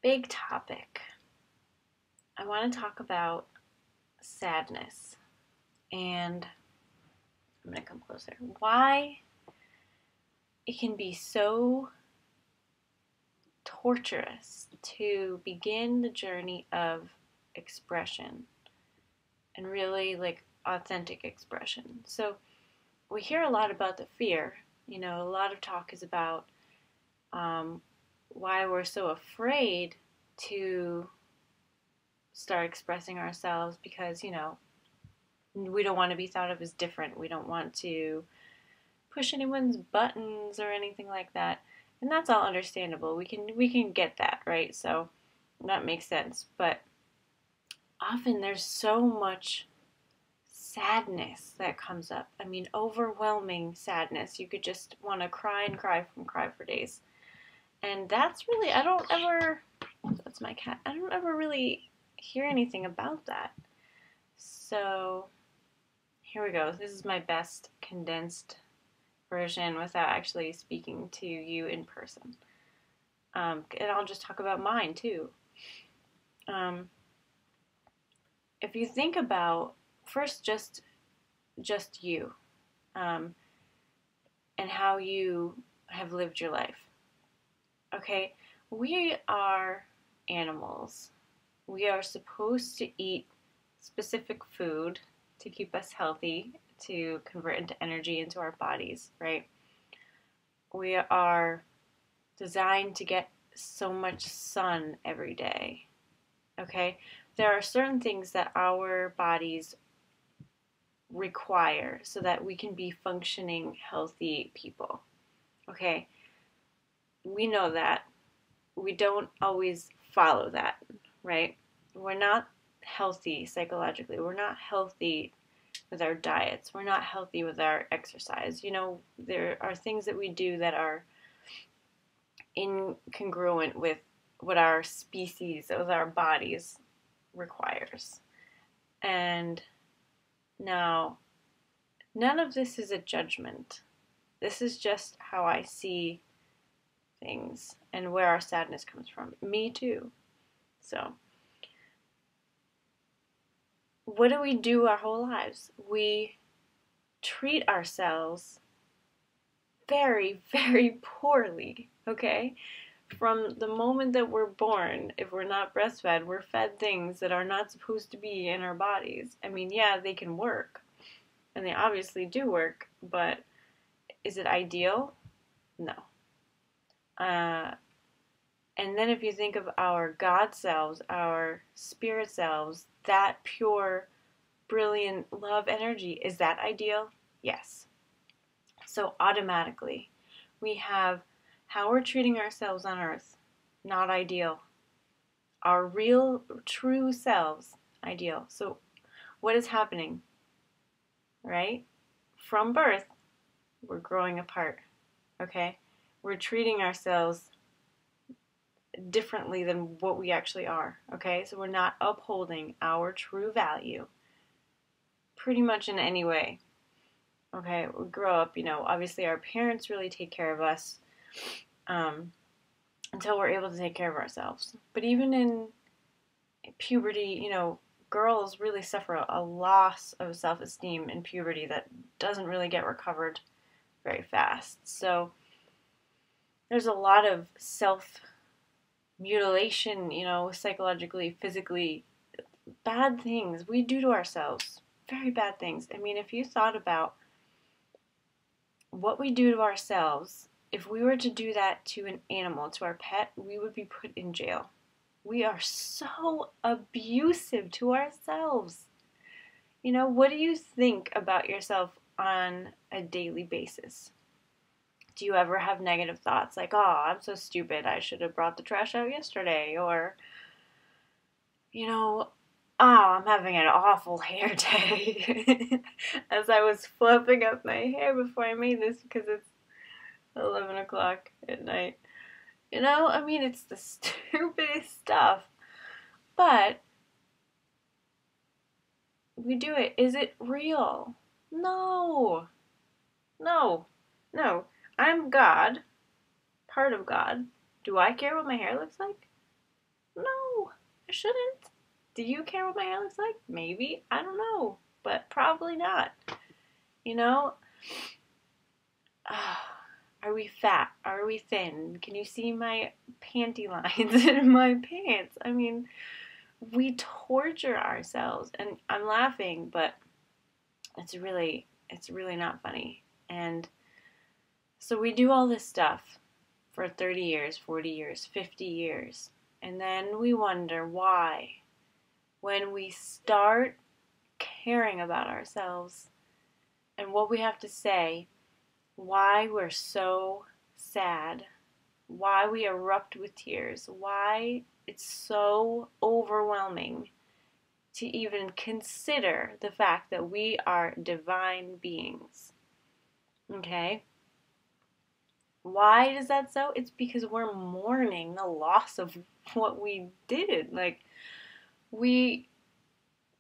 Big topic. I want to talk about sadness. And I'm going to come closer. Why it can be so torturous to begin the journey of expression and really like authentic expression. So we hear a lot about the fear. A lot of talk is about why we're so afraid to start expressing ourselves because, we don't want to be thought of as different. We don't want to push anyone's buttons or anything like that. And that's all understandable. We can get that, right? So that makes sense. But often there's so much sadness that comes up. I mean, overwhelming sadness. You could just want to cry and cry for days. And that's really, that's my cat. I don't ever really hear anything about that. So here we go. This is my best condensed version without actually speaking to you in person. And I'll just talk about mine too. If you think about first just you, and how you have lived your life. Okay, we are animals. We are supposed to eat specific food to keep us healthy, to convert into energy into our bodies, right? We are designed to get so much sun every day, okay? There are certain things that our bodies require so that we can be functioning, healthy people, okay? We know that. We don't always follow that, right? We're not healthy psychologically. We're not healthy with our diets. We're not healthy with our exercise. There are things that we do that are incongruent with what our species, with our bodies requires. And now, none of this is a judgment. This is just how I see things and where our sadness comes from. Me too. So, what do we do our whole lives? We treat ourselves very, very poorly, okay? From the moment that we're born, if we're not breastfed, we're fed things that are not supposed to be in our bodies. I mean, yeah, they can work, and they obviously do work, but is it ideal? No. And then if you think of our God selves, our spirit selves, that pure, brilliant love energy, is that ideal? Yes. So automatically, we have how we're treating ourselves on earth, not ideal. Our real, true selves, ideal. So what is happening, right? From birth, we're growing apart, okay? We're treating ourselves differently than what we actually are, okay? So we're not upholding our true value pretty much in any way, okay? We grow up, obviously our parents really take care of us until we're able to take care of ourselves. But even in puberty, girls really suffer a loss of self-esteem in puberty that doesn't really get recovered very fast. So there's a lot of self-mutilation, psychologically, physically, bad things we do to ourselves. Very bad things. I mean, if you thought about what we do to ourselves, if we were to do that to an animal, to our pet, we would be put in jail. We are so abusive to ourselves. What do you think about yourself on a daily basis? Do you ever have negative thoughts like, oh, I'm so stupid, I should have brought the trash out yesterday? Or, oh, I'm having an awful hair day. As I was fluffing up my hair before I made this because it's 11 o'clock at night. It's the stupidest stuff. But we do it. Is it real? No. No. No. I'm God. Part of God. Do I care what my hair looks like? shouldn't. Do you care what my hair looks like? Maybe. I don't know. But probably not. You know? Are we fat? Are we thin? Can you see my panty lines in my pants? I mean, we torture ourselves. And I'm laughing, but it's really not funny. And so we do all this stuff for 30 years, 40 years, 50 years. And then we wonder why, when we start caring about ourselves and what we have to say, why we're so sad, why we erupt with tears, why it's so overwhelming to even consider the fact that we are divine beings. Okay? Why is that so? It's because we're mourning the loss of what we did. Like, we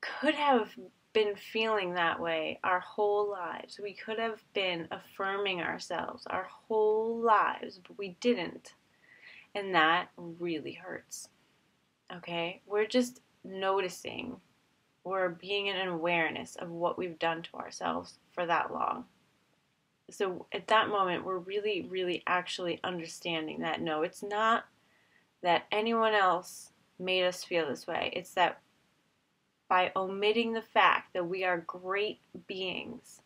could have been feeling that way our whole lives. We could have been affirming ourselves our whole lives, but we didn't. And that really hurts. Okay? We're just noticing. We're being in an awareness of what we've done to ourselves for that long. So at that moment, we're really, really actually understanding that no, it's not that anyone else made us feel this way. It's that by omitting the fact that we are great beings,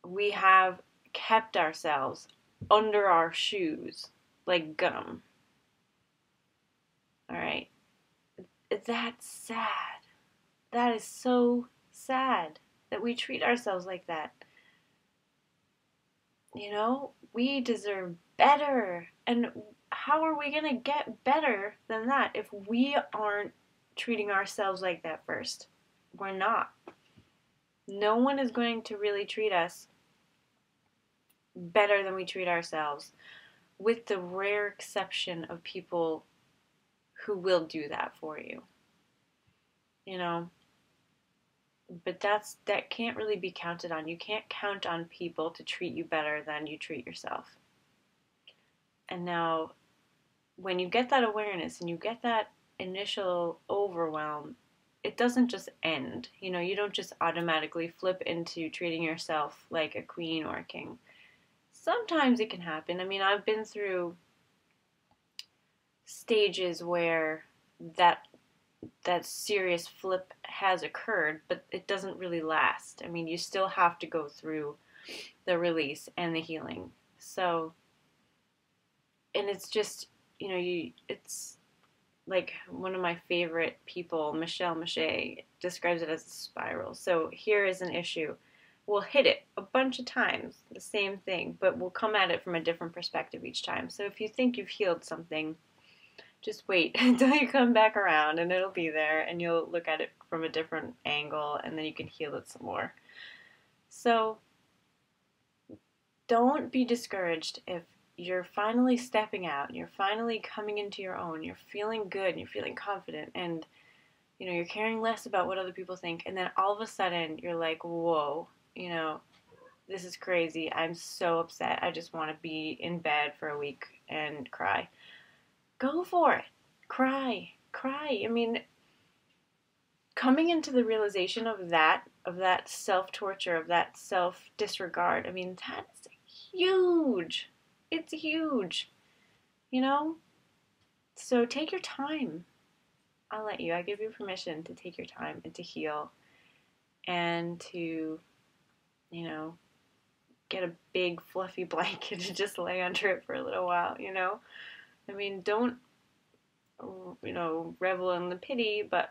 we have kept ourselves under our shoes like gum. All right? That's sad. That is so sad that we treat ourselves like that. You know, we deserve better. And how are we going to get better than that if we aren't treating ourselves like that first? We're not. No one is going to really treat us better than we treat ourselves, with the rare exception of people who will do that for you. You know, but that can't really be counted on. You can't count on people to treat you better than you treat yourself. And now, when you get that awareness and you get that initial overwhelm, it doesn't just end. You know, you don't just automatically flip into treating yourself like a queen or a king. Sometimes it can happen. I mean, I've been through stages where that serious flip has occurred, but it doesn't really last. I mean, you still have to go through the release and the healing. So, and it's just, you know, it's like one of my favorite people, Michelle Mache, describes it as a spiral. So here is an issue. We'll hit it a bunch of times, the same thing, but we'll come at it from a different perspective each time. So if you think you've healed something, just wait until you come back around and it'll be there and you'll look at it from a different angle and then you can heal it some more. So don't be discouraged if you're finally stepping out, you're finally coming into your own, you're feeling good, and you're feeling confident, and you know, you're caring less about what other people think, and then all of a sudden you're like, whoa, you know, this is crazy. I'm so upset. I just want to be in bed for a week and cry. Go for it. Cry. Cry. I mean, coming into the realization of that self-torture, of that self-disregard, I mean, that's huge. It's huge. You know? So take your time. I'll let you. I give you permission to take your time and to heal and to, you know, get a big fluffy blanket and just lay under it for a little while, you know? I mean, don't, you know, revel in the pity, but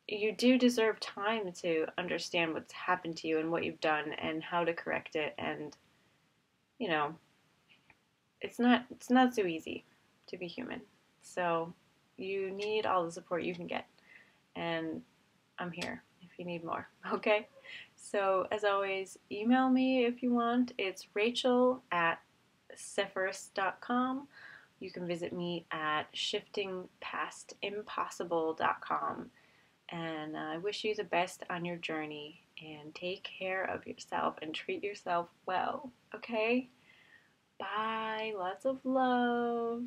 you do deserve time to understand what's happened to you and what you've done and how to correct it. And, you know, it's not so easy to be human. So you need all the support you can get. And I'm here if you need more, okay? So as always, email me if you want. It's rachel@sephirus.com. You can visit me at shiftingpastimpossible.com. And I wish you the best on your journey, and take care of yourself and treat yourself well, okay? Bye. Lots of love.